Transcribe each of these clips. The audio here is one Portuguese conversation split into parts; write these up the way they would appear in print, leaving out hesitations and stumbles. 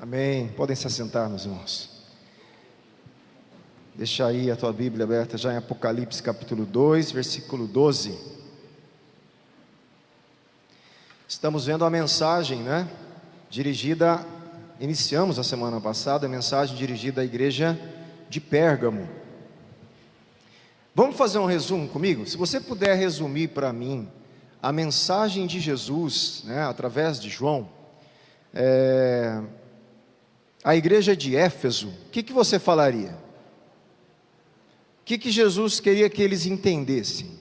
Amém. Podem se assentar, meus irmãos. Deixa aí a tua Bíblia aberta já em Apocalipse capítulo 2, versículo 12. Estamos vendo a mensagem, dirigida, iniciamos a semana passada, a mensagem dirigida à igreja de Pérgamo. Vamos fazer um resumo comigo? Se você puder resumir para mim a mensagem de Jesus, através de João, a igreja de Éfeso, o que você falaria? O que Jesus queria que eles entendessem?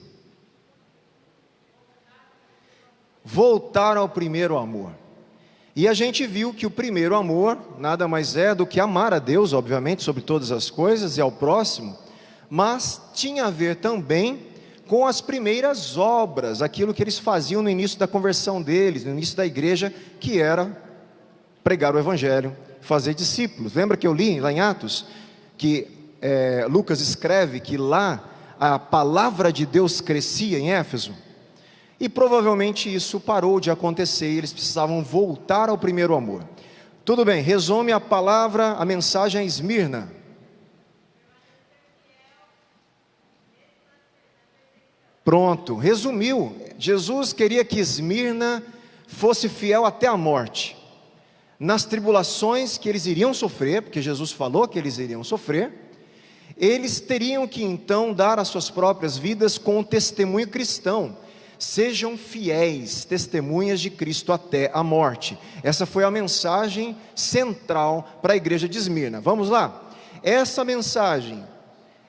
Voltar ao primeiro amor. E a gente viu que o primeiro amor nada mais é do que amar a Deus, obviamente, sobre todas as coisas e ao próximo, mas tinha a ver também com as primeiras obras, aquilo que eles faziam no início da conversão deles, no início da igreja, que era pregar o evangelho, fazer discípulos. Lembra que eu li lá em Atos, que Lucas escreve que lá a palavra de Deus crescia em Éfeso? E provavelmente isso parou de acontecer e eles precisavam voltar ao primeiro amor. Tudo bem, resume a palavra, a mensagem a Esmirna. Pronto, resumiu. Jesus queria que Esmirna fosse fiel até a morte. Nas tribulações que eles iriam sofrer, porque Jesus falou que eles iriam sofrer, eles teriam que então dar as suas próprias vidas com o testemunho cristão. Sejam fiéis, testemunhas de Cristo até a morte. Essa foi a mensagem central para a igreja de Esmirna. Vamos lá? Essa mensagem,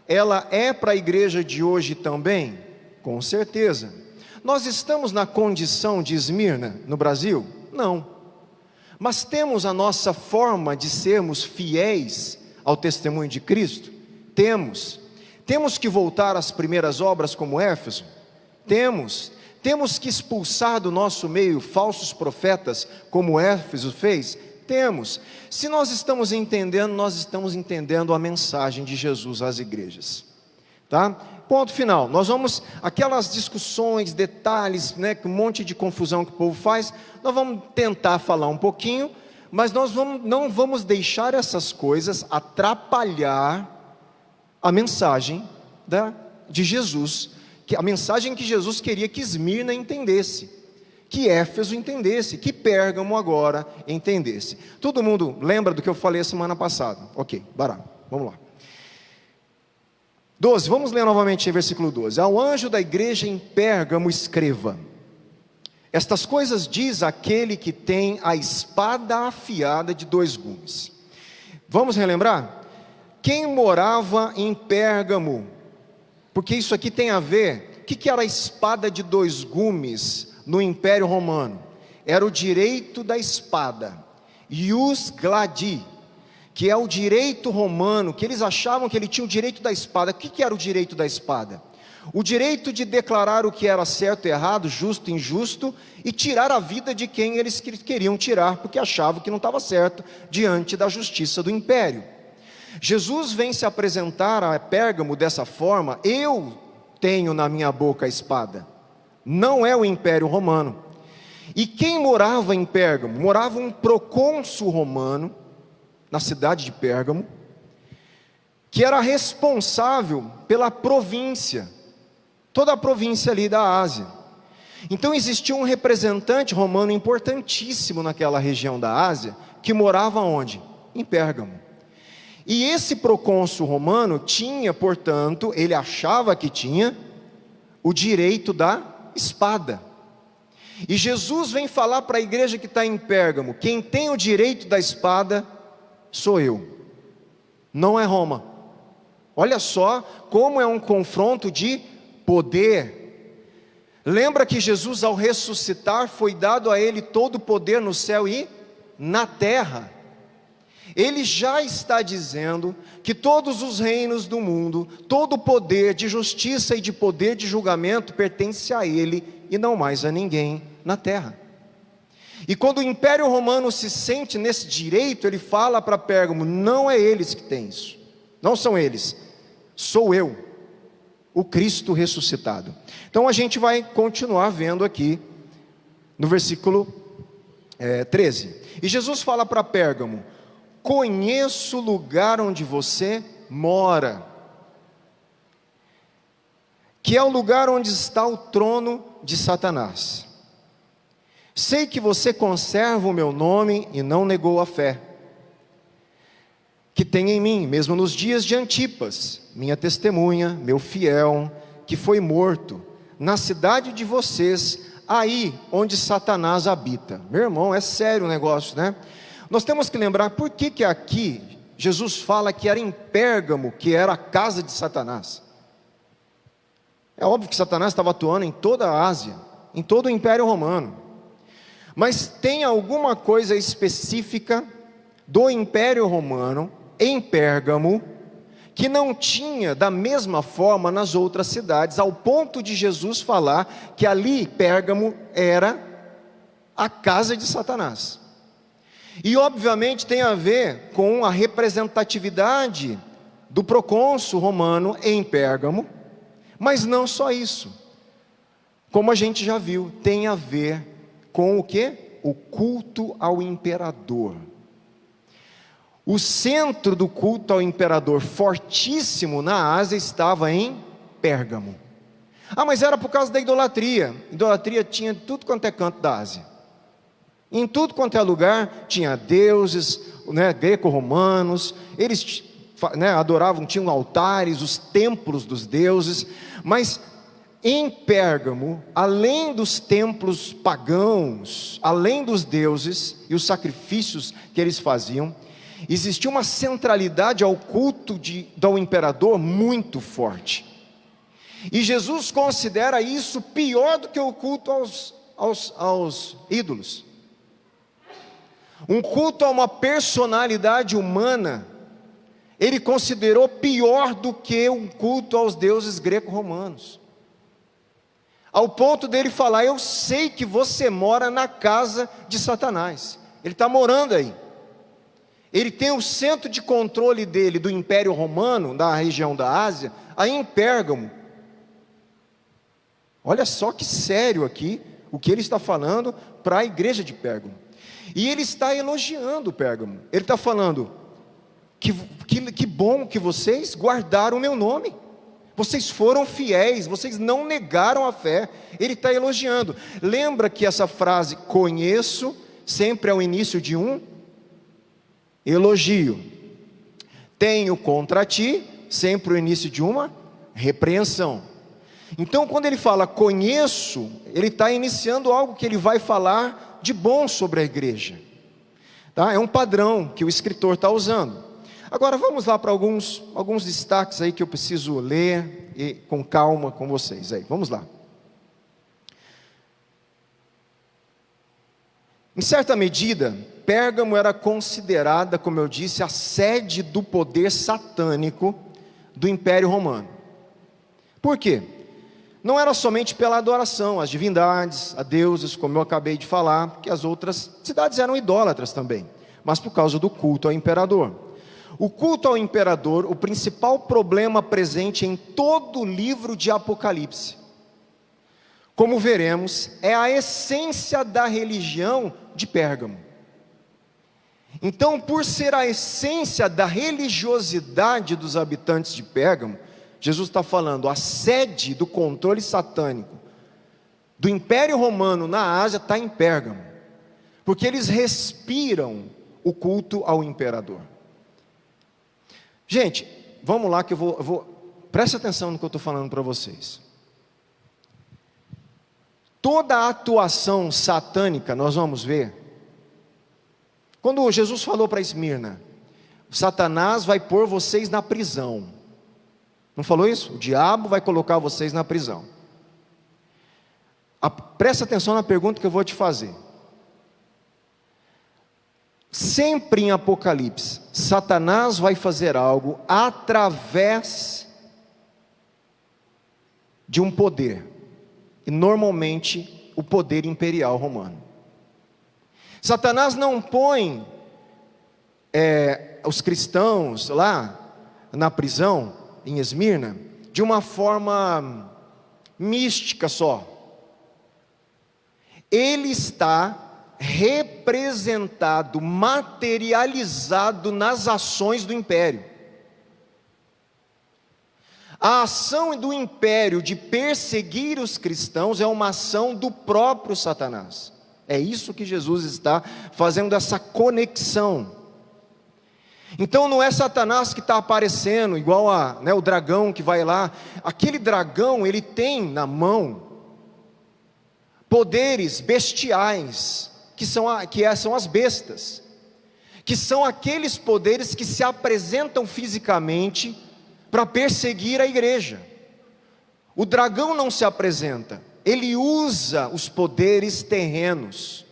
ela é para a igreja de hoje também? Com certeza. Nós estamos na condição de Esmirna no Brasil? Não. Mas temos a nossa forma de sermos fiéis ao testemunho de Cristo? Temos. Temos que voltar às primeiras obras como Éfeso? Temos. Temos que expulsar do nosso meio falsos profetas como Éfeso fez? Temos. Se nós estamos entendendo a mensagem de Jesus às igrejas. Tá? Ponto final. Nós vamos, aquelas discussões, detalhes, um monte de confusão que o povo faz, nós vamos tentar falar um pouquinho, mas não vamos deixar essas coisas atrapalhar a mensagem de Jesus, a mensagem que Jesus queria que Esmirna entendesse, que Éfeso entendesse, que Pérgamo agora entendesse. Todo mundo lembra do que eu falei a semana passada? Ok, vamos lá. 12, vamos ler novamente em versículo 12. Ao anjo da igreja em Pérgamo escreva: estas coisas diz aquele que tem a espada afiada de 2 gumes. Vamos relembrar? Quem morava em Pérgamo? Porque isso aqui tem a ver, o que era a espada de 2 gumes no Império Romano? Era o direito da espada, ius gladi, que é o direito romano, que eles achavam que ele tinha o direito da espada. O que era o direito da espada? O direito de declarar o que era certo e errado, justo e injusto, e tirar a vida de quem eles queriam tirar, porque achavam que não estava certo, diante da justiça do império. Jesus vem se apresentar a Pérgamo dessa forma: eu tenho na minha boca a espada, não é o Império Romano. E quem morava em Pérgamo? Morava um procônsul romano, na cidade de Pérgamo, que era responsável pela província, toda a província ali da Ásia. Então existia um representante romano importantíssimo naquela região da Ásia, que morava onde? Em Pérgamo. E esse procônsul romano tinha, portanto, ele achava que tinha o direito da espada. E Jesus vem falar para a igreja que está em Pérgamo: quem tem o direito da espada sou eu, não é Roma. Olha só como é um confronto de poder. Lembra que Jesus, ao ressuscitar, foi dado a ele todo o poder no céu e na terra. Ele já está dizendo que todos os reinos do mundo, todo o poder de justiça e de poder de julgamento pertence a ele e não mais a ninguém na terra. E quando o Império Romano se sente nesse direito, ele fala para Pérgamo: não é eles que têm isso, não são eles, sou eu, o Cristo ressuscitado. Então a gente vai continuar vendo aqui no versículo 13. E Jesus fala para Pérgamo: conheço o lugar onde você mora, que é o lugar onde está o trono de Satanás. Sei que você conserva o meu nome e não negou a fé que tem em mim, mesmo nos dias de Antipas, minha testemunha, meu fiel, que foi morto, na cidade de vocês, aí onde Satanás habita. Meu irmão, é sério o negócio, né? Nós temos que lembrar por que aqui Jesus fala que era em Pérgamo, que era a casa de Satanás. É óbvio que Satanás estava atuando em toda a Ásia, em todo o Império Romano. Mas tem alguma coisa específica do Império Romano em Pérgamo que não tinha da mesma forma nas outras cidades, ao ponto de Jesus falar que ali Pérgamo era a casa de Satanás. E obviamente tem a ver com a representatividade do procônsul romano em Pérgamo, mas não só isso. Como a gente já viu, tem a ver com o quê? O culto ao imperador. O centro do culto ao imperador fortíssimo na Ásia estava em Pérgamo. Ah, mas era por causa da idolatria. Idolatria tinha em tudo quanto é canto da Ásia. Em tudo quanto é lugar tinha deuses, né, greco-romanos. Eles, né, adoravam, tinham altares, os templos dos deuses. Mas em Pérgamo, além dos templos pagãos, além dos deuses e os sacrifícios que eles faziam, existia uma centralidade ao culto do imperador muito forte. E Jesus considera isso pior do que o culto aos ídolos. Um culto a uma personalidade humana, ele considerou pior do que um culto aos deuses greco-romanos. Ao ponto dele falar: eu sei que você mora na casa de Satanás. Ele está morando aí. Ele tem o centro de controle dele, do Império Romano, da região da Ásia, aí em Pérgamo. Olha só que sério aqui, o que ele está falando para a igreja de Pérgamo. E ele está elogiando Pérgamo. Ele está falando, que bom que vocês guardaram o meu nome. Vocês foram fiéis, vocês não negaram a fé. Ele está elogiando. Lembra que essa frase, conheço, sempre é o início de um elogio. Tenho contra ti, sempre o início de uma repreensão. Então quando ele fala conheço, ele está iniciando algo que ele vai falar de bom sobre a igreja, tá? É um padrão que o escritor está usando. Agora vamos lá para alguns destaques aí que eu preciso ler e com calma com vocês aí. Vamos lá. Em certa medida, Pérgamo era considerada, como eu disse, a sede do poder satânico do Império Romano. Por quê? Não era somente pela adoração às divindades, a deuses, como eu acabei de falar, porque as outras cidades eram idólatras também, mas por causa do culto ao imperador. O culto ao imperador, o principal problema presente em todo o livro de Apocalipse, como veremos, é a essência da religião de Pérgamo. Então, por ser a essência da religiosidade dos habitantes de Pérgamo, Jesus está falando, a sede do controle satânico do Império Romano na Ásia está em Pérgamo, porque eles respiram o culto ao imperador. Gente, vamos lá que eu vou preste atenção no que eu estou falando para vocês. Toda a atuação satânica, nós vamos ver, quando Jesus falou para Esmirna, Satanás vai pôr vocês na prisão. Não falou isso? O diabo vai colocar vocês na prisão. Presta atenção na pergunta que eu vou te fazer. Sempre em Apocalipse, Satanás vai fazer algo através de um poder. E normalmente o poder imperial romano. Satanás não põe os cristãos lá na prisão, em Esmirna, de uma forma mística só. Ele está representado, materializado nas ações do império. A ação do império de perseguir os cristãos é uma ação do próprio Satanás. É isso que Jesus está fazendo, essa conexão. Então não é Satanás que está aparecendo, igual o dragão que vai lá. Aquele dragão, ele tem na mão poderes bestiais, que são as bestas, que são aqueles poderes que se apresentam fisicamente para perseguir a igreja. O dragão não se apresenta, ele usa os poderes terrenos,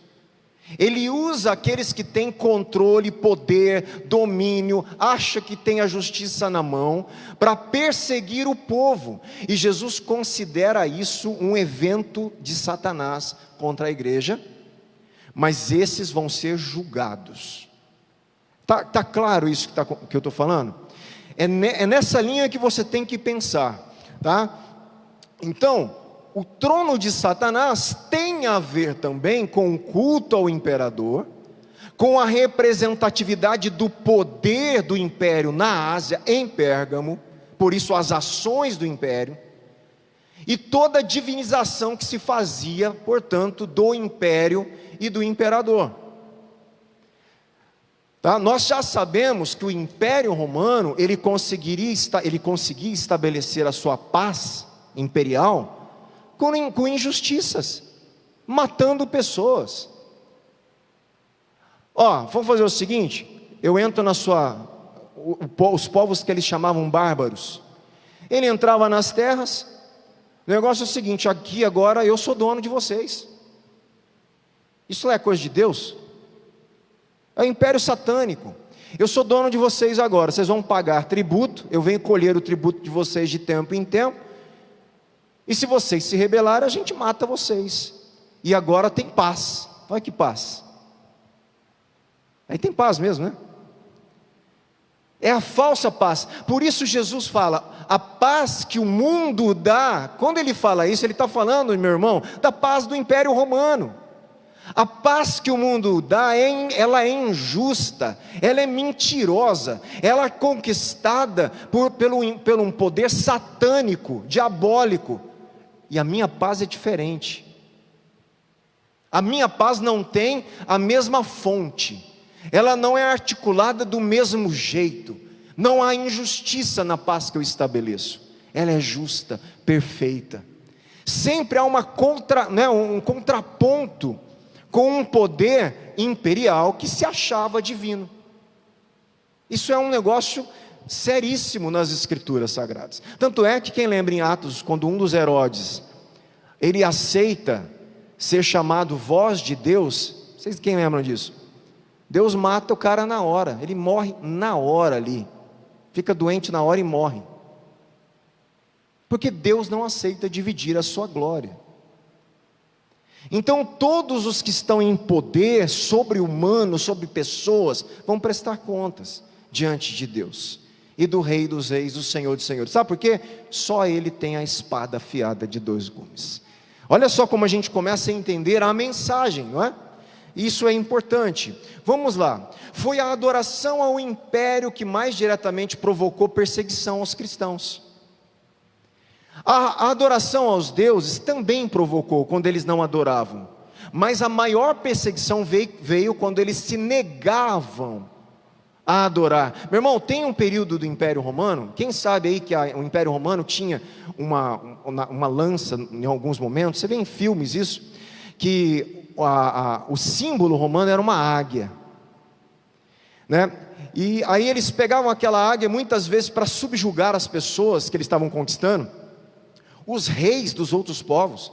ele usa aqueles que têm controle, poder, domínio, acha que tem a justiça na mão, para perseguir o povo, e Jesus considera isso um evento de Satanás contra a igreja, mas esses vão ser julgados. Tá claro isso que eu estou falando? É nessa linha que você tem que pensar, tá? Então, o trono de Satanás tem a ver também com o culto ao imperador, com a representatividade do poder do império na Ásia, em Pérgamo, por isso as ações do império, e toda a divinização que se fazia, portanto, do império e do imperador. Tá? Nós já sabemos que o Império Romano, ele conseguia estabelecer a sua paz imperial com injustiças, matando pessoas. Vamos fazer o seguinte, eu entro os povos que eles chamavam bárbaros, ele entrava nas terras, o negócio é o seguinte, aqui agora eu sou dono de vocês. Isso não é coisa de Deus? É o império satânico. Eu sou dono de vocês agora, vocês vão pagar tributo, eu venho colher o tributo de vocês de tempo em tempo, e se vocês se rebelarem, a gente mata vocês, e agora tem paz. Olha que paz, aí tem paz mesmo, né? É a falsa paz. Por isso Jesus fala, a paz que o mundo dá. Quando ele fala isso, ele está falando, meu irmão, da paz do Império Romano. A paz que o mundo dá, ela é injusta, ela é mentirosa, ela é conquistada pelo um poder satânico, diabólico. E a minha paz é diferente. A minha paz não tem a mesma fonte, ela não é articulada do mesmo jeito, não há injustiça na paz que eu estabeleço, ela é justa, perfeita. Sempre há um contraponto com um poder imperial que se achava divino. Isso é um negócio seríssimo nas escrituras sagradas. Tanto é que quem lembra em Atos, quando um dos Herodes, ele aceita ser chamado voz de Deus, vocês quem lembram disso? Deus mata o cara na hora, ele morre na hora ali, fica doente na hora e morre, porque Deus não aceita dividir a sua glória. Então todos os que estão em poder sobre humanos, sobre pessoas, vão prestar contas diante de Deus, e do Rei dos Reis, do Senhor dos Senhores. Sabe por quê? Só Ele tem a espada afiada de 2 gumes. Olha só como a gente começa a entender a mensagem, não é? Isso é importante. Vamos lá. Foi a adoração ao império que mais diretamente provocou perseguição aos cristãos. A adoração aos deuses também provocou quando eles não adoravam, mas a maior perseguição veio quando eles se negavam a adorar. Meu irmão, tem um período do Império Romano, quem sabe aí que o Império Romano tinha uma lança em alguns momentos, você vê em filmes isso, que o símbolo romano era uma águia, né? E aí eles pegavam aquela águia muitas vezes para subjugar as pessoas que eles estavam conquistando. Os reis dos outros povos,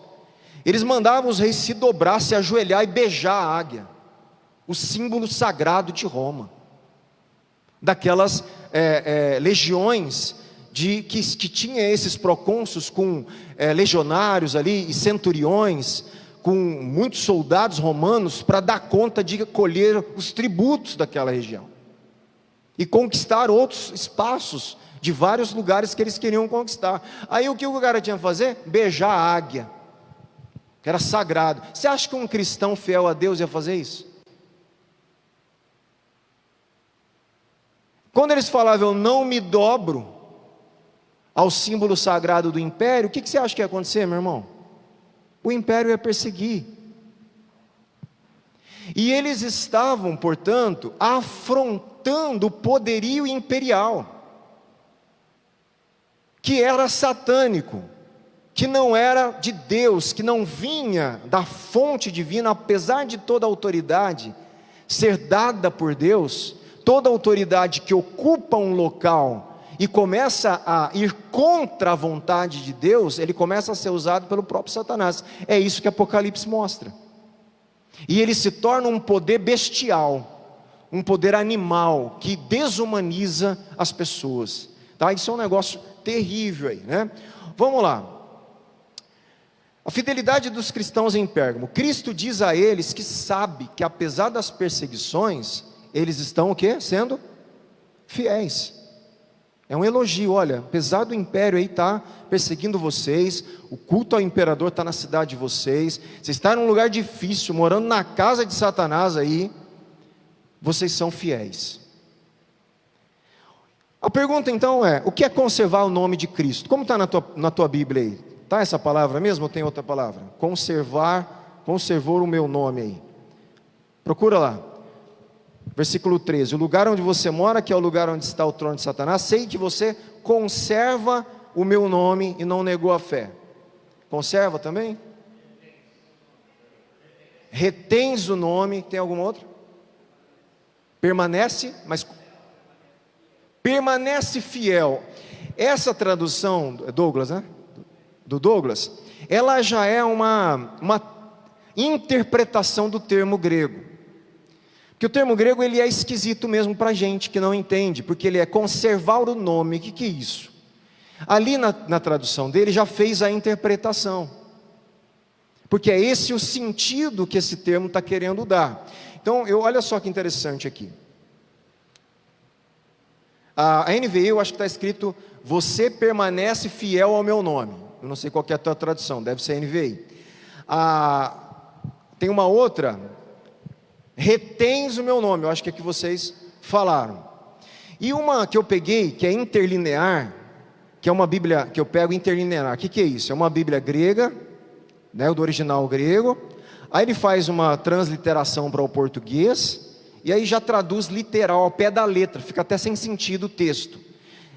eles mandavam os reis se dobrar, se ajoelhar e beijar a águia, o símbolo sagrado de Roma, daquelas legiões que tinha esses procônsulos com legionários ali e centuriões, com muitos soldados romanos para dar conta de colher os tributos daquela região e conquistar outros espaços de vários lugares que eles queriam conquistar. Aí o que o cara tinha que fazer? Beijar a águia. que era sagrado. Você acha que um cristão fiel a Deus ia fazer isso? Quando eles falavam, eu não me dobro ao símbolo sagrado do império, o que você acha que ia acontecer, meu irmão? O império ia perseguir. E eles estavam, portanto, afrontando o poderio imperial, que era satânico, que não era de Deus, que não vinha da fonte divina, apesar de toda a autoridade ser dada por Deus, toda autoridade que ocupa um local e começa a ir contra a vontade de Deus, ele começa a ser usado pelo próprio Satanás. É isso que Apocalipse mostra. E ele se torna um poder bestial, um poder animal, que desumaniza as pessoas, tá? Isso é um negócio terrível aí, né? Vamos lá. A fidelidade dos cristãos em Pérgamo. Cristo diz a eles que sabe que apesar das perseguições, eles estão o quê? Sendo fiéis. É um elogio, olha, apesar do império aí estar perseguindo vocês, o culto ao imperador está na cidade de vocês, vocês estão num lugar difícil, morando na casa de Satanás aí, vocês são fiéis. A pergunta então é, o que é conservar o nome de Cristo? Como está na tua Bíblia aí? Está essa palavra mesmo ou tem outra palavra? Conservou o meu nome aí. Procura lá. Versículo 13, o lugar onde você mora, que é o lugar onde está o trono de Satanás, sei que você conserva o meu nome e não negou a fé. Conserva também? Retens o nome, tem alguma outra? Permanece, mas permanece fiel. Essa tradução, Douglas, né? Do Douglas, ela já é uma interpretação do termo grego. Porque o termo grego ele é esquisito mesmo para a gente que não entende, porque ele é conservar o nome. O que é isso? Ali na tradução dele já fez a interpretação, porque é esse o sentido que esse termo está querendo dar. Então, olha só que interessante aqui. A NVI eu acho que está escrito, você permanece fiel ao meu nome. Eu não sei qual que é a tua tradução, deve ser NVI. Tem uma outra, retens o meu nome, eu acho que é que vocês falaram. E uma que eu peguei, que é interlinear, que é uma Bíblia que eu pego interlinear. O que é isso? É uma Bíblia grega, né, do original grego. Aí ele faz uma transliteração para o português, e aí já traduz literal, ao pé da letra, fica até sem sentido o texto.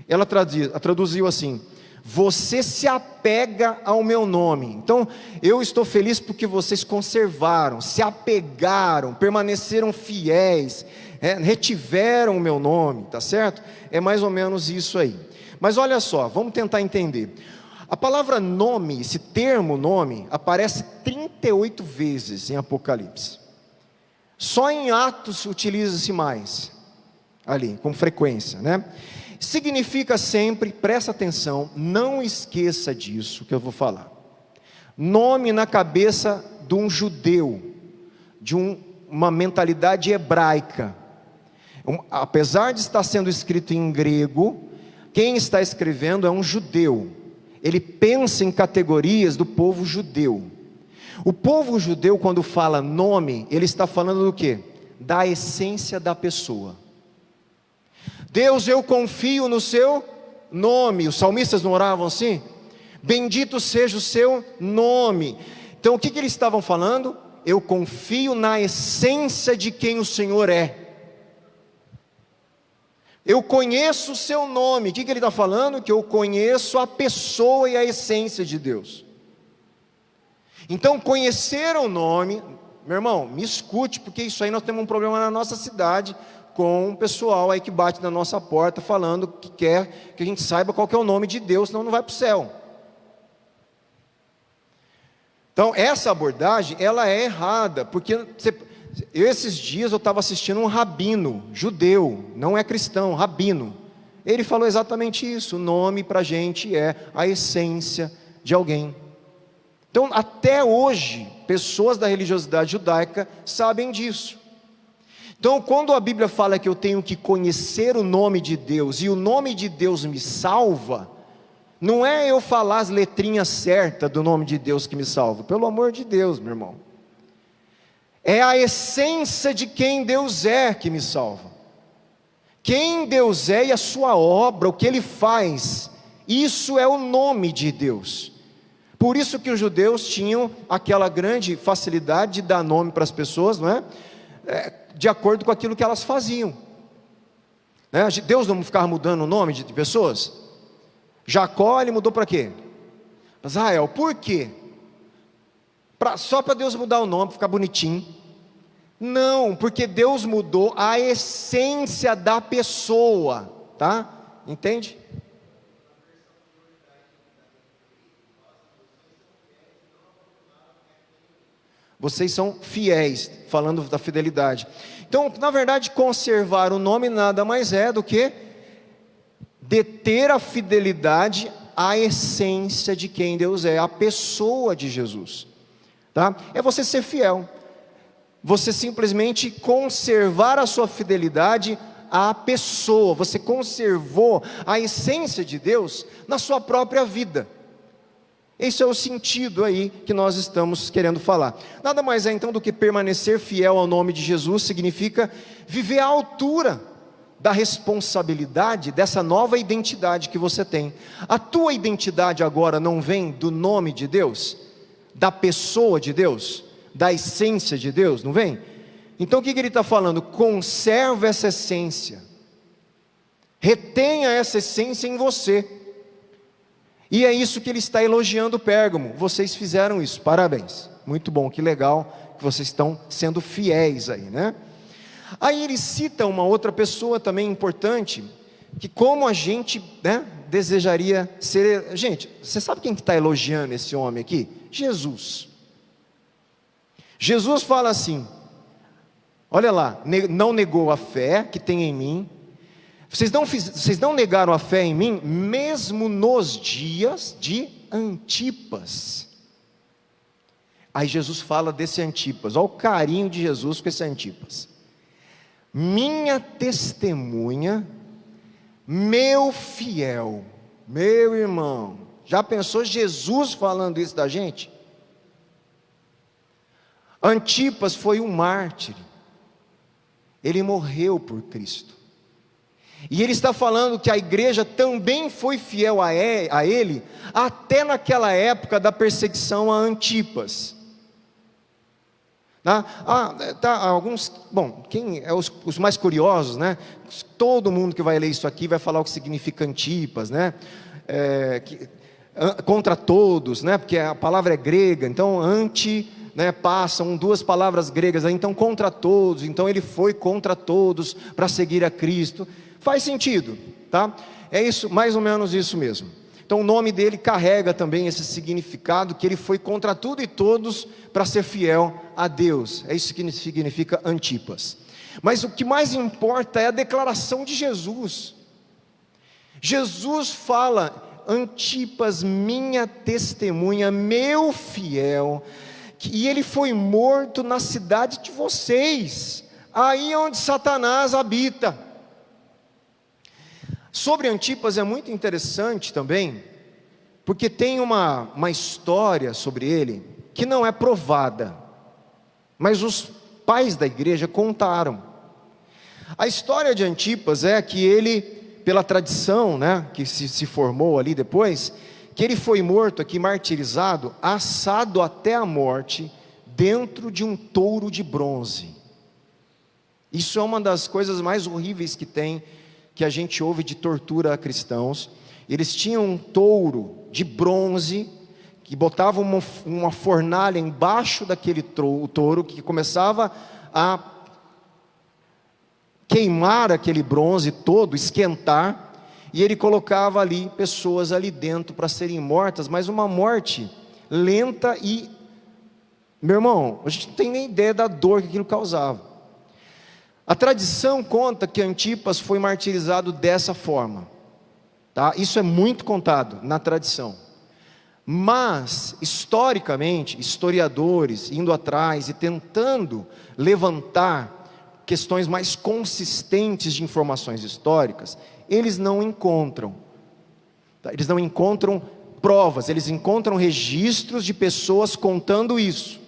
Ela traduziu assim, você se apega ao meu nome. Então, eu estou feliz porque vocês conservaram, se apegaram, permaneceram fiéis, retiveram o meu nome, tá certo? É mais ou menos isso aí. Mas olha só, vamos tentar entender. A palavra nome, esse termo nome, aparece 38 vezes em Apocalipse. Só em Atos utiliza-se mais, ali, com frequência, né? Significa sempre, presta atenção, não esqueça disso que eu vou falar. Nome na cabeça de um judeu, de uma mentalidade hebraica. Apesar de estar sendo escrito em grego, quem está escrevendo é um judeu. Ele pensa em categorias do povo judeu. O povo judeu, quando fala nome, ele está falando do quê? Da essência da pessoa. Deus, eu confio no seu nome. Os salmistas não oravam assim? Bendito seja o seu nome. Então o que eles estavam falando? Eu confio na essência de quem o Senhor é. Eu conheço o seu nome. O que ele está falando? Que eu conheço a pessoa e a essência de Deus. Então conhecer o nome, meu irmão, me escute, porque isso aí nós temos um problema na nossa cidade, com um pessoal aí que bate na nossa porta, falando que quer que a gente saiba qual que é o nome de Deus, senão não vai para o céu. Então essa abordagem, ela é errada, porque esses dias eu estava assistindo um rabino, judeu, não é cristão, rabino. Ele falou exatamente isso, o nome para a gente é a essência de alguém. Então até hoje, pessoas da religiosidade judaica sabem disso. Então quando a Bíblia fala que eu tenho que conhecer o nome de Deus, e o nome de Deus me salva, Não é eu falar as letrinhas certas do nome de Deus que me salva, pelo amor de Deus, meu irmão. É a essência de quem Deus é que me salva. Quem Deus é e a sua obra, o que Ele faz, isso é o nome de Deus. Por isso que os judeus tinham aquela grande facilidade de dar nome para as pessoas, não é? De acordo com aquilo que elas faziam, né? Deus não ficava mudando o nome de pessoas. Jacó, ele mudou para quê? Israel. Por quê? Só para Deus mudar o nome, ficar bonitinho? Não, porque Deus mudou a essência da pessoa, tá? Entende? Vocês são fiéis, falando da fidelidade. Então, na verdade, conservar o nome nada mais é do que deter a fidelidade à essência de quem Deus é, a pessoa de Jesus, tá? É você ser fiel, você simplesmente conservar a sua fidelidade à pessoa, você conservou a essência de Deus na sua própria vida. Esse é o sentido aí que nós estamos querendo falar. Nada mais é então do que permanecer fiel ao nome de Jesus, significa viver à altura da responsabilidade dessa nova identidade que você tem. A tua identidade agora não vem do nome de Deus, da pessoa de Deus, da essência de Deus, não vem? Então o que ele está falando? Conserva essa essência, retenha essa essência em você. E é isso que ele está elogiando Pérgamo. Vocês fizeram isso, parabéns, muito bom, que legal que vocês estão sendo fiéis aí, né? Aí ele cita uma outra pessoa também importante, que como a gente, né, desejaria ser. Gente, você sabe quem que está elogiando esse homem aqui? Jesus. Jesus fala assim, olha lá, não negou a fé que tem em mim. Vocês não negaram a fé em mim, mesmo nos dias de Antipas. Aí Jesus fala desse Antipas, olha o carinho de Jesus com esse Antipas. Minha testemunha, meu fiel, meu irmão. Já pensou Jesus falando isso da gente? Antipas foi um mártir, ele morreu por Cristo. E ele está falando que a igreja também foi fiel a ele, até naquela época da perseguição a Antipas. Alguns, bom, quem é os mais curiosos, né? Todo mundo que vai ler isso aqui vai falar o que significa Antipas, né? Contra todos, né? Porque a palavra é grega, então anti, né, passam duas palavras gregas, então contra todos, então ele foi contra todos para seguir a Cristo. Faz sentido, tá? É isso, mais ou menos isso mesmo. Então o nome dele carrega também esse significado, que ele foi contra tudo e todos para ser fiel a Deus. É isso que significa Antipas. Mas o que mais importa é a declaração de Jesus. Jesus fala, Antipas, minha testemunha, meu fiel, e ele foi morto na cidade de vocês, aí onde Satanás habita. Sobre Antipas é muito interessante também, porque tem uma história sobre ele, que não é provada, mas os pais da igreja contaram. A história de Antipas é que ele, pela tradição, né, que se formou ali depois, que ele foi morto aqui, martirizado, assado até a morte, dentro de um touro de bronze. Isso é uma das coisas mais horríveis que tem, que a gente ouve de tortura a cristãos. Eles tinham um touro de bronze, que botava uma fornalha embaixo daquele touro, que começava a queimar aquele bronze todo, esquentar, e ele colocava ali pessoas ali dentro para serem mortas, mas uma morte lenta e, meu irmão, a gente não tem nem ideia da dor que aquilo causava. A tradição conta que Antipas foi martirizado dessa forma, tá? Isso é muito contado na tradição. Mas, historicamente, historiadores indo atrás e tentando levantar questões mais consistentes de informações históricas, eles não encontram. Eles não encontram provas, eles encontram registros de pessoas contando isso.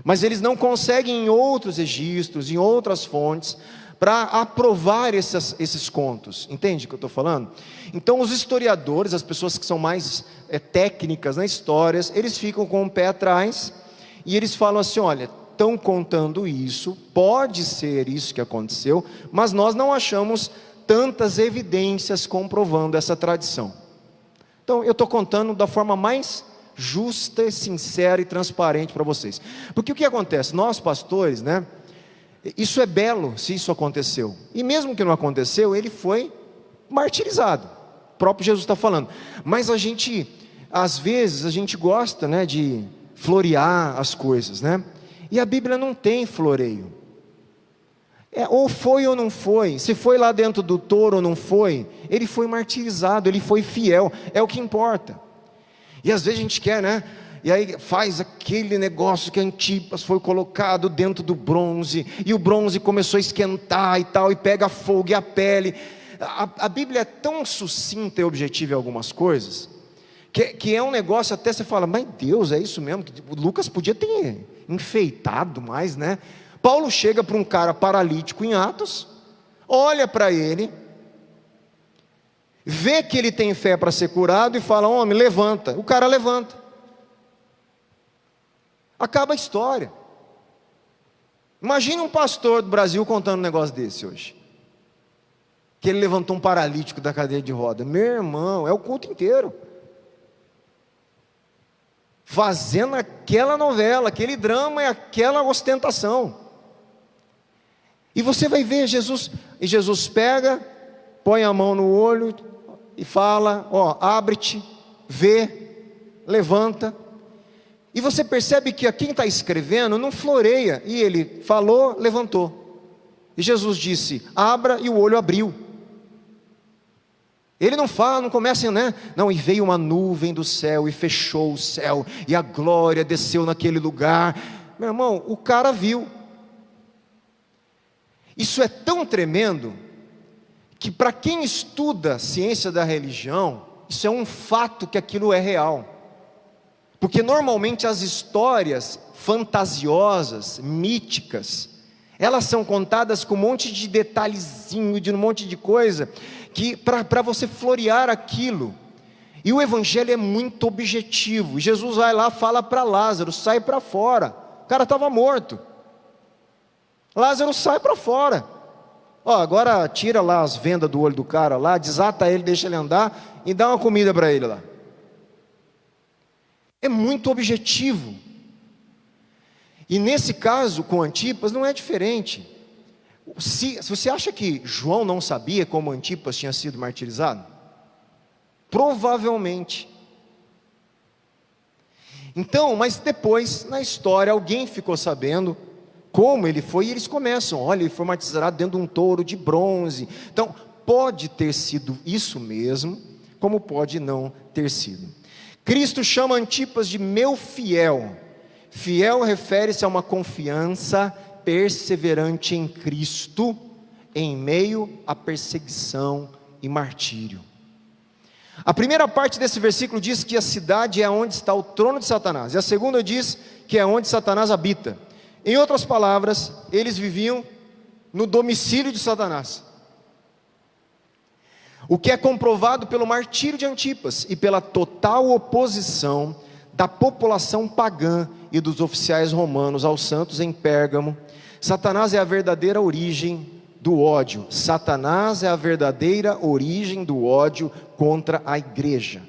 Mas eles não conseguem em outros registros, em outras fontes, para aprovar esses contos. Entende o que eu estou falando? Então os historiadores, as pessoas que são mais técnicas na história, eles ficam com o pé atrás, e eles falam assim: olha, estão contando isso, pode ser isso que aconteceu, mas nós não achamos tantas evidências comprovando essa tradição. Então eu estou contando da forma mais justa, sincera e transparente para vocês. Porque o que acontece? Nós pastores, né? Isso é belo se isso aconteceu. E mesmo que não aconteceu, ele foi martirizado. O próprio Jesus está falando. Mas a gente, às vezes, a gente gosta, né, de florear as coisas, né? E a Bíblia não tem floreio. Ou foi ou não foi. Se foi lá dentro do touro ou não foi, ele foi martirizado, ele foi fiel. É o que importa. E às vezes a gente quer, né? E aí faz aquele negócio que Antipas foi colocado dentro do bronze, e o bronze começou a esquentar e tal, e pega fogo e a pele. A Bíblia é tão sucinta e objetiva em algumas coisas, que é um negócio, até você fala: mas Deus, é isso mesmo? O Lucas podia ter enfeitado mais, né? Paulo chega para um cara paralítico em Atos, olha para ele, vê que ele tem fé para ser curado e fala: homem, levanta. O cara levanta. Acaba a história. Imagina um pastor do Brasil contando um negócio desse hoje, que ele levantou um paralítico da cadeira de roda. Meu irmão, é o culto inteiro fazendo aquela novela, aquele drama e aquela ostentação. E você vai ver Jesus, e Jesus pega, põe a mão no olho e fala: ó, abre-te, vê, levanta. E você percebe que quem está escrevendo não floreia. E ele falou, levantou. E Jesus disse: abra, e o olho abriu. Ele não fala, não começa, né? Não, e veio uma nuvem do céu e fechou o céu, e a glória desceu naquele lugar. Meu irmão, o cara viu. Isso é tão tremendo, que para quem estuda ciência da religião, isso é um fato que aquilo é real. Porque normalmente as histórias fantasiosas, míticas, elas são contadas com um monte de detalhezinho, de um monte de coisa, que para você florear aquilo. E o evangelho é muito objetivo. Jesus vai lá, fala para Lázaro: sai para fora. O cara estava morto. Lázaro, sai para fora. Ó, agora tira lá as vendas do olho do cara lá, desata ele, deixa ele andar e dá uma comida para ele lá. É muito objetivo. E nesse caso com Antipas não é diferente. Se você acha que João não sabia como Antipas tinha sido martirizado? Provavelmente. Então, mas depois na história alguém ficou sabendo como ele foi, e eles começam: olha, ele foi martirizado dentro de um touro de bronze. Então pode ter sido isso mesmo, como pode não ter sido. Cristo chama Antipas de meu fiel. Fiel refere-se a uma confiança perseverante em Cristo, em meio à perseguição e martírio. A primeira parte desse versículo diz que a cidade é onde está o trono de Satanás, e a segunda diz que é onde Satanás habita. Em outras palavras, eles viviam no domicílio de Satanás. O que é comprovado pelo martírio de Antipas e pela total oposição da população pagã e dos oficiais romanos aos santos em Pérgamo. Satanás é a verdadeira origem do ódio. Satanás é a verdadeira origem do ódio contra a igreja.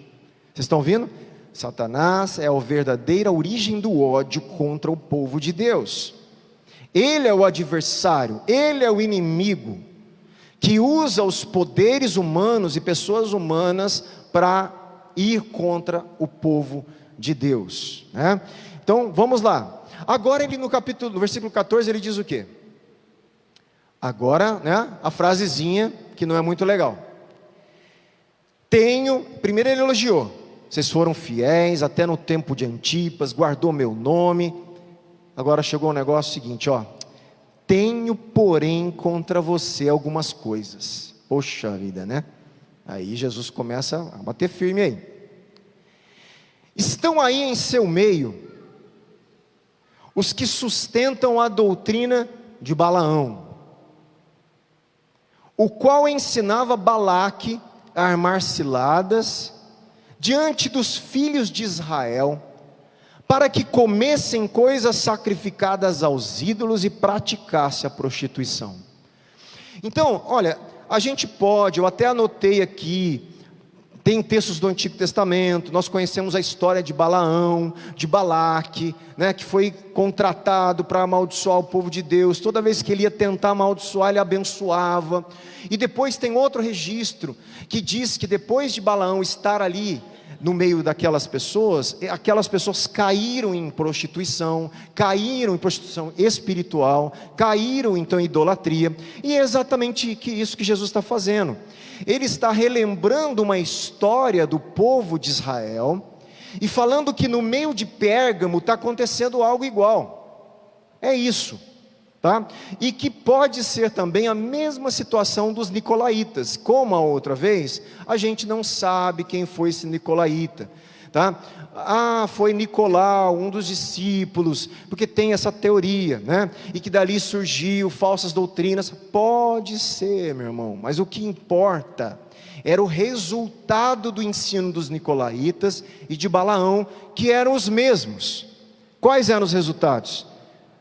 Vocês estão ouvindo? Satanás é a verdadeira origem do ódio contra o povo de Deus. Ele é o adversário, ele é o inimigo, que usa os poderes humanos e pessoas humanas para ir contra o povo de Deus, né? Então vamos lá. Agora ele no versículo 14 ele diz o quê? Agora, né, a frasezinha que não é muito legal. Primeiro ele elogiou: vocês foram fiéis até no tempo de Antipas, guardou meu nome. Agora chegou o negócio seguinte, ó: tenho porém contra você algumas coisas. Poxa vida, né? Aí Jesus começa a bater firme aí. Estão aí em seu meio os que sustentam a doutrina de Balaão, o qual ensinava Balaque a armar ciladas diante dos filhos de Israel, para que comessem coisas sacrificadas aos ídolos e praticasse a prostituição. Então, olha, a gente pode, eu até anotei aqui, tem textos do Antigo Testamento, nós conhecemos a história de Balaão, de Balaque, né, que foi contratado para amaldiçoar o povo de Deus. Toda vez que ele ia tentar amaldiçoar, ele abençoava. E depois tem outro registro, que diz que depois de Balaão estar ali, no meio daquelas pessoas, aquelas pessoas caíram em prostituição espiritual, caíram então em idolatria, e é exatamente isso que Jesus está fazendo. Ele está relembrando uma história do povo de Israel, e falando que no meio de Pérgamo está acontecendo algo igual, é isso, tá? E que pode ser também a mesma situação dos nicolaítas. Como a outra vez, a gente não sabe quem foi esse nicolaíta, tá? Foi Nicolau, um dos discípulos, porque tem essa teoria, né? E que dali surgiu falsas doutrinas. Pode ser, meu irmão, mas o que importa era o resultado do ensino dos nicolaítas e de Balaão, que eram os mesmos. Quais eram os resultados?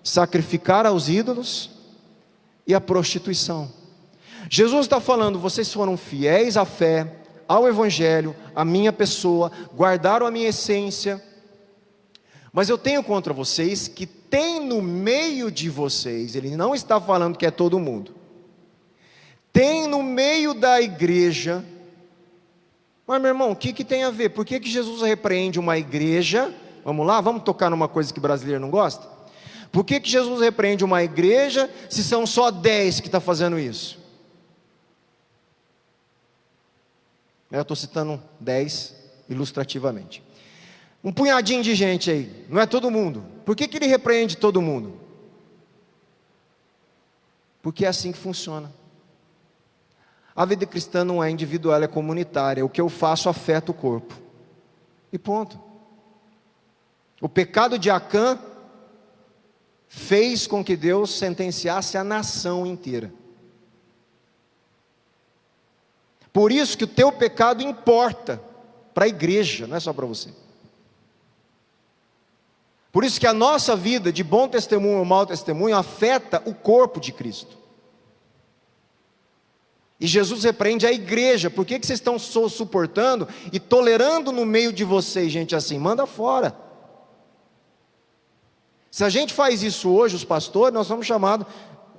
Sacrificar aos ídolos e a prostituição. Jesus está falando: vocês foram fiéis à fé, ao Evangelho, à minha pessoa, guardaram a minha essência, mas eu tenho contra vocês que tem no meio de vocês, ele não está falando que é todo mundo, tem no meio da igreja. Mas meu irmão, o que tem a ver? Por que Jesus repreende uma igreja? Vamos lá, vamos tocar numa coisa que brasileiro não gosta? Por que Jesus repreende uma igreja se são só 10 que estão fazendo isso? Eu estou citando 10 ilustrativamente. Um punhadinho de gente aí, não é todo mundo. Por que ele repreende todo mundo? Porque é assim que funciona. A vida cristã não é individual, é comunitária. O que eu faço afeta o corpo. E ponto. O pecado de Acã fez com que Deus sentenciasse a nação inteira. Por isso que o teu pecado importa para a igreja, não é só para você. Por isso que a nossa vida de bom testemunho ou mau testemunho afeta o corpo de Cristo. E Jesus repreende a igreja. Por que vocês estão suportando e tolerando no meio de vocês gente assim? Manda fora. Se a gente faz isso hoje, os pastores, nós somos chamados: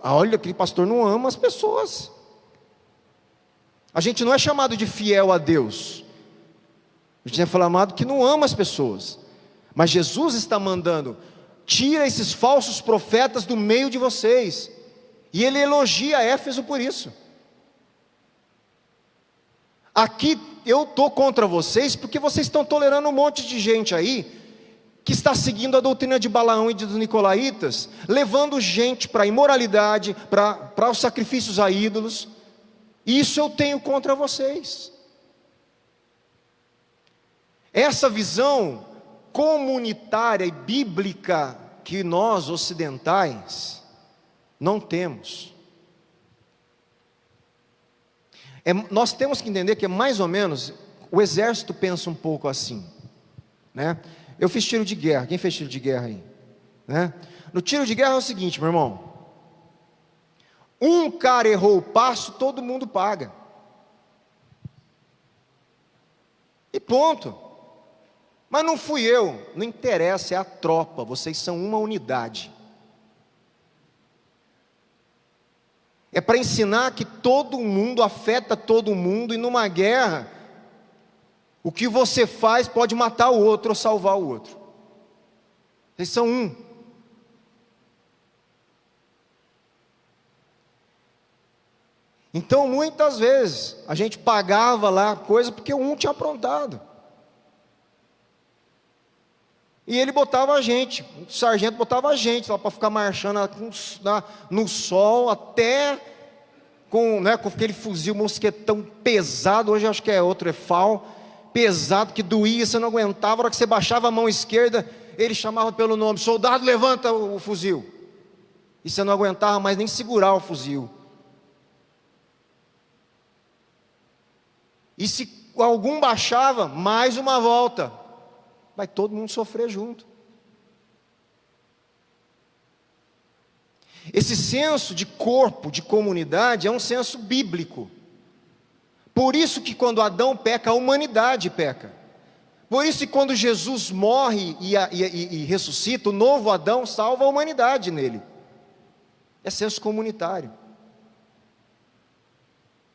olha, aquele pastor não ama as pessoas. A gente não é chamado de fiel a Deus, a gente é chamado que não ama as pessoas. Mas Jesus está mandando: tira esses falsos profetas do meio de vocês. E ele elogia Éfeso por isso. Aqui eu estou contra vocês porque vocês estão tolerando um monte de gente aí que está seguindo a doutrina de Balaão e dos nicolaítas, levando gente para a imoralidade, para os sacrifícios a ídolos. Isso eu tenho contra vocês. Essa visão comunitária e bíblica que nós ocidentais não temos. Nós temos que entender que é mais ou menos, o exército pensa um pouco assim, né? Eu fiz tiro de guerra. Quem fez tiro de guerra aí? Né? No tiro de guerra é o seguinte, meu irmão: um cara errou o passo, todo mundo paga. E ponto. Mas não fui eu, não interessa, é a tropa, vocês são uma unidade. É para ensinar que todo mundo afeta todo mundo, e numa guerra, o que você faz pode matar o outro ou salvar o outro. Vocês são um. Então muitas vezes a gente pagava lá coisa porque um tinha aprontado. E ele botava a gente, o sargento botava a gente lá para ficar marchando no sol até com aquele fuzil mosquetão pesado, hoje eu acho que é outro, é FAL, pesado, que doía, você não aguentava. A hora que você baixava a mão esquerda, ele chamava pelo nome: soldado, levanta o fuzil. E você não aguentava mais nem segurar o fuzil. E se algum baixava, mais uma volta, vai todo mundo sofrer junto. Esse senso de corpo, de comunidade, é um senso bíblico. Por isso que quando Adão peca, a humanidade peca. Por isso que quando Jesus morre e ressuscita, o novo Adão salva a humanidade nele. É senso comunitário.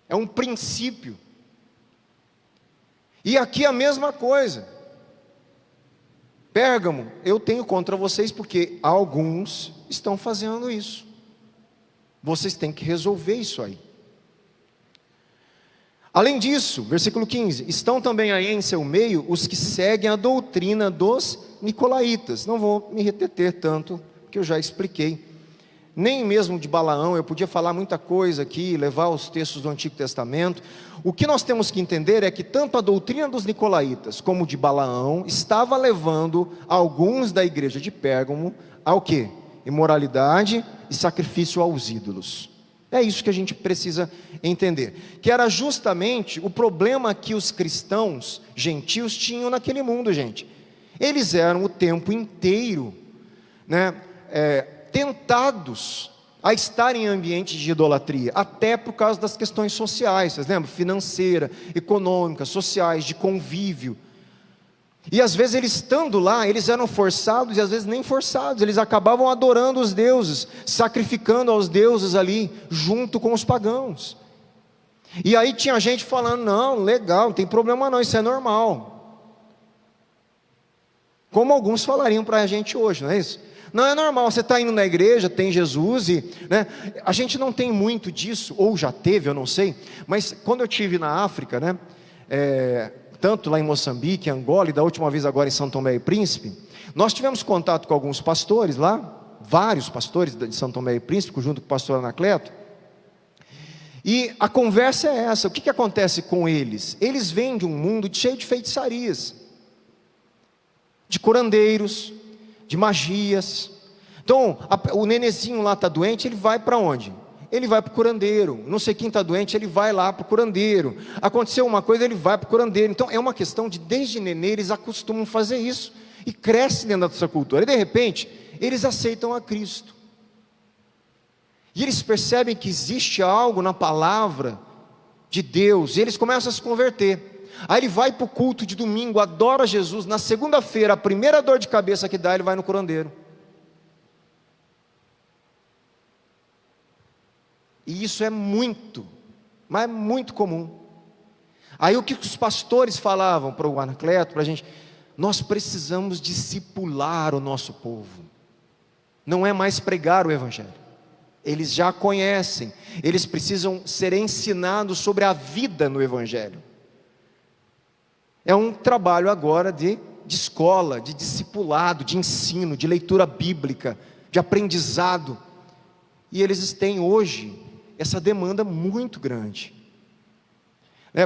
É um princípio. E aqui a mesma coisa. Pérgamo, eu tenho contra vocês porque alguns estão fazendo isso. Vocês têm que resolver isso aí. Além disso, versículo 15: estão também aí em seu meio os que seguem a doutrina dos nicolaítas. Não vou me reter tanto, porque eu já expliquei. Nem mesmo de Balaão, eu podia falar muita coisa aqui, levar os textos do Antigo Testamento. O que nós temos que entender é que tanto a doutrina dos nicolaítas como de Balaão estava levando alguns da igreja de Pérgamo ao quê? Imoralidade e sacrifício aos ídolos. É isso que a gente precisa entender, que era justamente o problema que os cristãos gentios tinham naquele mundo, gente. Eles eram o tempo inteiro, tentados a estar em ambiente de idolatria, até por causa das questões sociais, vocês lembram? Financeira, econômica, sociais, de convívio. E às vezes eles estando lá, eles eram forçados, e às vezes nem forçados, eles acabavam adorando os deuses, sacrificando aos deuses ali, junto com os pagãos. E aí tinha gente falando: não, legal, não tem problema não, isso é normal. Como alguns falariam para a gente hoje, não é isso? Não, é normal, você está indo na igreja, tem Jesus, a gente não tem muito disso, ou já teve, eu não sei, mas quando eu estive na África, tanto lá em Moçambique, Angola, e da última vez agora em São Tomé e Príncipe, nós tivemos contato com alguns pastores lá, vários pastores de São Tomé e Príncipe, junto com o pastor Anacleto, e a conversa é essa: o que acontece com eles? Eles vêm de um mundo cheio de feitiçarias, de curandeiros, de magias. Então, o nenezinho lá está doente, ele vai para onde? Ele vai para o curandeiro. Não sei quem está doente, ele vai lá para o curandeiro. Aconteceu uma coisa, ele vai para o curandeiro. Então, é uma questão de, desde nenê, eles acostumam fazer isso, e cresce dentro dessa cultura, e de repente, eles aceitam a Cristo, e eles percebem que existe algo na palavra de Deus, e eles começam a se converter. Aí ele vai para o culto de domingo, adora Jesus. Na segunda-feira, a primeira dor de cabeça que dá, ele vai no curandeiro. E isso é muito, mas é muito comum. Aí o que os pastores falavam para o Anacleto, para a gente: nós precisamos discipular o nosso povo. Não é mais pregar o Evangelho. Eles já conhecem, eles precisam ser ensinados sobre a vida no Evangelho. É um trabalho agora de escola, de discipulado, de ensino, de leitura bíblica, de aprendizado. E eles têm hoje essa demanda muito grande.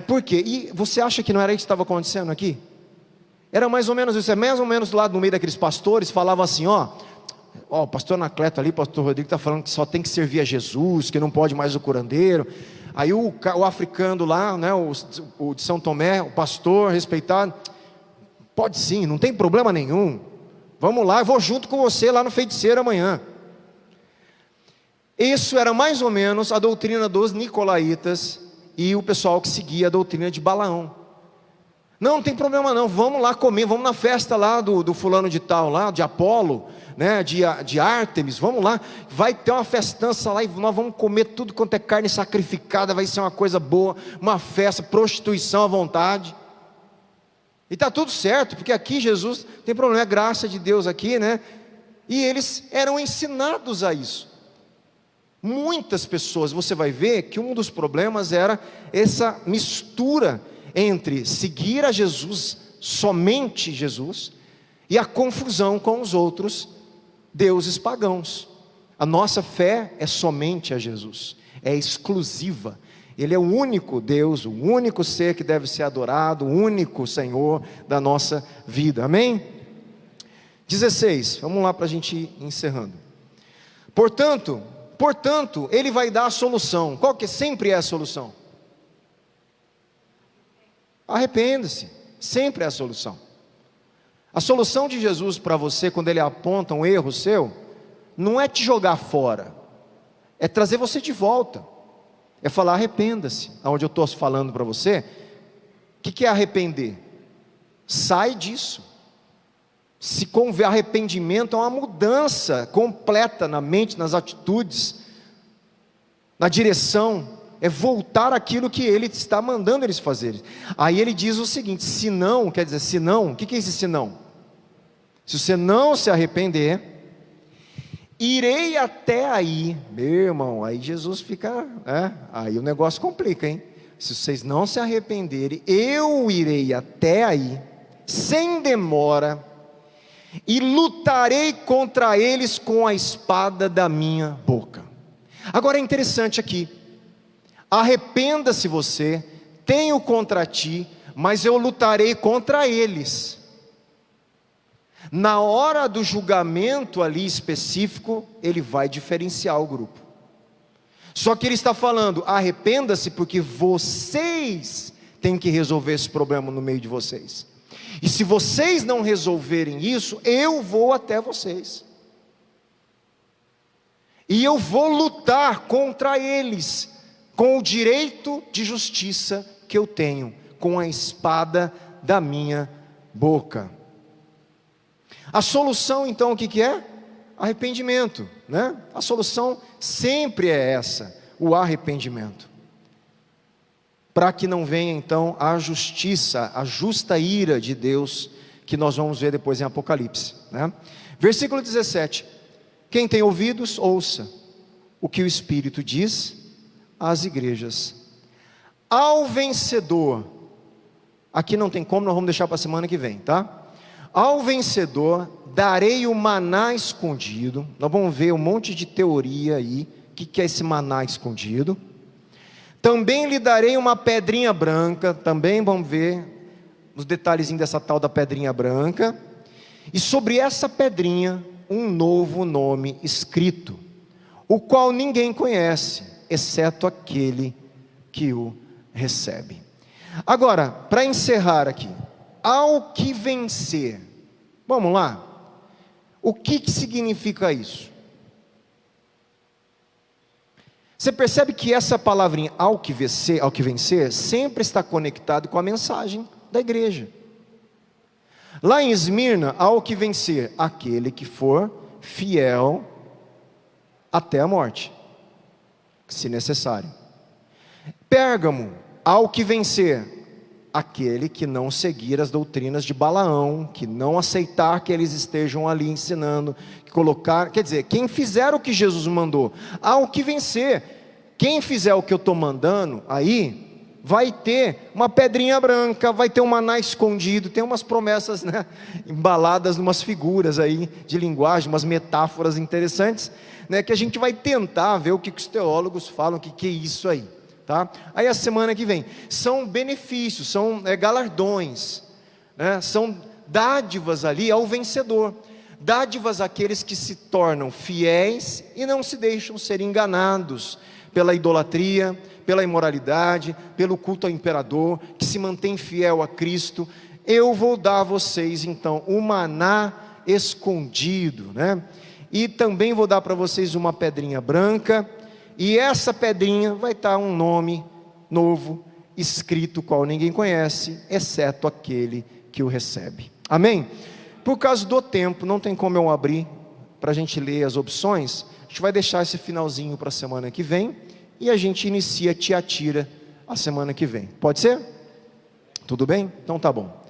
Por quê? E você acha que não era isso que estava acontecendo aqui? Era mais ou menos isso, mais ou menos lá no meio daqueles pastores, falavam assim: o pastor Anacleto ali, o pastor Rodrigo está falando que só tem que servir a Jesus, que não pode mais o curandeiro. Aí o africano lá, o de São Tomé, o pastor respeitado: pode sim, não tem problema nenhum, vamos lá, eu vou junto com você lá no feiticeiro amanhã. Isso era mais ou menos a doutrina dos nicolaítas e o pessoal que seguia a doutrina de Balaão. Não tem problema não, vamos lá comer, vamos na festa lá do fulano de tal lá, de Apolo, de Ártemis, vamos lá, vai ter uma festança lá e nós vamos comer tudo quanto é carne sacrificada, vai ser uma coisa boa, uma festa, prostituição à vontade. E está tudo certo, porque aqui Jesus tem problema, é graça de Deus aqui, e eles eram ensinados a isso. Muitas pessoas, você vai ver que um dos problemas era essa mistura entre seguir a Jesus, somente Jesus, e a confusão com os outros deuses pagãos. A nossa fé é somente a Jesus, é exclusiva. Ele é o único Deus, o único ser que deve ser adorado, o único Senhor da nossa vida, amém? 16, vamos lá para a gente ir encerrando. Portanto, Ele vai dar a solução. Qual que sempre é a solução? Arrependa-se, sempre é a solução. A solução de Jesus para você, quando Ele aponta um erro seu, não é te jogar fora, é trazer você de volta, é falar arrependa-se. Aonde eu estou falando para você, o que é arrepender? Sai disso. Se convém, arrependimento é uma mudança completa na mente, nas atitudes, na direção, é voltar àquilo que Ele está mandando eles fazerem. Aí Ele diz o seguinte: se não, quer dizer, se não, o que é esse se não? Se você não se arrepender, irei até aí, meu irmão, aí Jesus fica, aí o negócio complica, hein? Se vocês não se arrependerem, eu irei até aí, sem demora, e lutarei contra eles com a espada da minha boca. Agora é interessante aqui, arrependa-se você, tenho contra ti, mas eu lutarei contra eles. Na hora do julgamento ali específico, Ele vai diferenciar o grupo. Só que Ele está falando, arrependa-se porque vocês têm que resolver esse problema no meio de vocês. E se vocês não resolverem isso, eu vou até vocês. E eu vou lutar contra eles, com o direito de justiça que eu tenho, com a espada da minha boca. A solução então o que é? Arrependimento, né? A solução sempre é essa, o arrependimento. Para que não venha então a justiça, a justa ira de Deus, que nós vamos ver depois em Apocalipse, né? Versículo 17, quem tem ouvidos, ouça o que o Espírito diz às igrejas. Ao vencedor, aqui não tem como, nós vamos deixar para a semana que vem, tá? Ao vencedor darei o maná escondido. Nós vamos ver um monte de teoria aí, o que é esse maná escondido. Também lhe darei uma pedrinha branca, também vamos ver os detalhezinhos dessa tal da pedrinha branca. E sobre essa pedrinha, um novo nome escrito, o qual ninguém conhece, exceto aquele que o recebe. Agora, para encerrar aqui, ao que vencer, vamos lá, o que significa isso? Você percebe que essa palavrinha ao que vencer, sempre está conectado com a mensagem da igreja. Lá em Esmirna, ao que vencer, aquele que for fiel até a morte, se necessário. Pérgamo, ao que vencer, aquele que não seguir as doutrinas de Balaão, que não aceitar que eles estejam ali ensinando, que colocar, quer dizer, quem fizer o que Jesus mandou, ao que vencer, quem fizer o que eu estou mandando, aí vai ter uma pedrinha branca, vai ter um maná escondido, tem umas promessas, né, embaladas numas figuras aí de linguagem, umas metáforas interessantes, né, que a gente vai tentar ver o que os teólogos falam, que é isso aí. Tá? Aí a semana que vem, são benefícios, são galardões, né? São dádivas ali ao vencedor, dádivas àqueles que se tornam fiéis e não se deixam ser enganados pela idolatria, pela imoralidade, pelo culto ao imperador, que se mantém fiel a Cristo. Eu vou dar a vocês então o maná escondido, né? E também vou dar para vocês uma pedrinha branca. E essa pedrinha vai estar um nome novo, escrito, qual ninguém conhece, exceto aquele que o recebe. Amém? Por causa do tempo, não tem como eu abrir para a gente ler as opções. A gente vai deixar esse finalzinho para a semana que vem. E a gente inicia Tiatira a semana que vem. Pode ser? Tudo bem? Então tá bom.